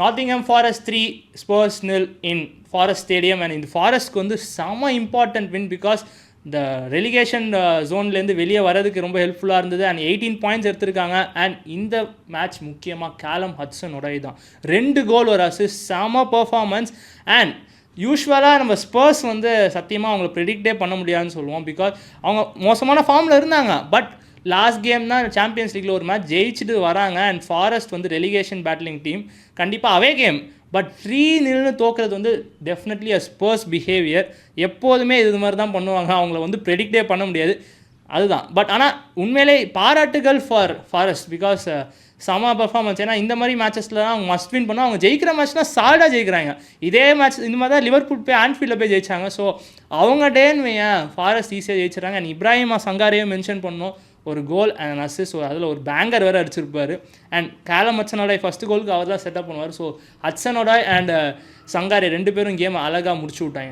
Nottingham forest 3 spruce 0 in forest stadium. And இந்த ஃபாரஸ்ட்க்கு வந்து செம இம்பார்ட்டன்ட் வின் பிகாஸ் இந்த ரெலிகேஷன் ஜோன்லேருந்து வெளியே வரதுக்கு ரொம்ப ஹெல்ப்ஃபுல்லாக இருந்தது. அண்ட் 18 பாயிண்ட்ஸ் எடுத்திருக்காங்க. அண்ட் இந்த மேட்ச் முக்கியமாக கேலம் ஹட்சனோட தான் 2 கோல் ஒரு அசிஸ்ட், செம பர்ஃபார்மன்ஸ். அண்ட் யூஸ்வலாக நம்ம ஸ்பர்ஸ் வந்து சத்தியமாக அவங்கள ப்ரெடிக்டே பண்ண முடியாதுன்னு சொல்லுவோம் பிகாஸ் அவங்க மோசமான ஃபார்மில் இருந்தாங்க. பட் லாஸ்ட் கேம் தான் சாம்பியன்ஸ் லீக்கில் ஒரு மேட்ச் ஜெயிச்சுட்டு வராங்க. அண்ட் ஃபாரஸ்ட் வந்து ரெலிகேஷன் பேட்டிலிங் டீம், கண்டிப்பாக அவே கேம். பட் 3-0 தோக்கிறது வந்து டெஃபினெட்லி அ ஸ்பர்ஸ் பிஹேவியர். எப்போதுமே இது மாதிரி தான் பண்ணுவாங்க, அவங்கள வந்து ப்ரெடிக்டே பண்ண முடியாது, அதுதான். பட் ஆனால் உண்மையிலே பாராட்டுகள் ஃபார் ஃபாரஸ்ட் பிகாஸ் செம பர்ஃபார்மன்ஸ். ஏன்னா இந்த மாதிரி மேட்சஸில் தான் அவங்க மஸ்ட் வின் பண்ணால் அவங்க ஜெயிக்கிற மேட்ச்னால் சால்டாக ஜெயிக்கிறாங்க. இதே மேட்ச் இந்த மாதிரி தான் லிவர்பூல் போய் ஆன்ஃபீல்டில் போய் ஜெயிச்சாங்க. ஸோ அவங்க டேன்னு வையன் ஃபாரஸ்ட் ஈஸியாக ஜெயிச்சிடறாங்க. அண்ட் இப்ராஹிமா சங்காரையும் மென்ஷன் பண்ணோம், ஒரு கோல் அண்ட் அசிஸ்ட், அதில் ஒரு பேங்கர் வேறு அடிச்சிருப்பார். அண்ட் கேலம் ஹட்சனோட ஃபஸ்ட்டு கோலுக்கு அவர் தான் செட்டப் பண்ணுவார். ஸோ ஹட்சனோட அண்ட் சங்காரே 2 பேரும் கேம் அழகாக முடிச்சு விட்டாங்க.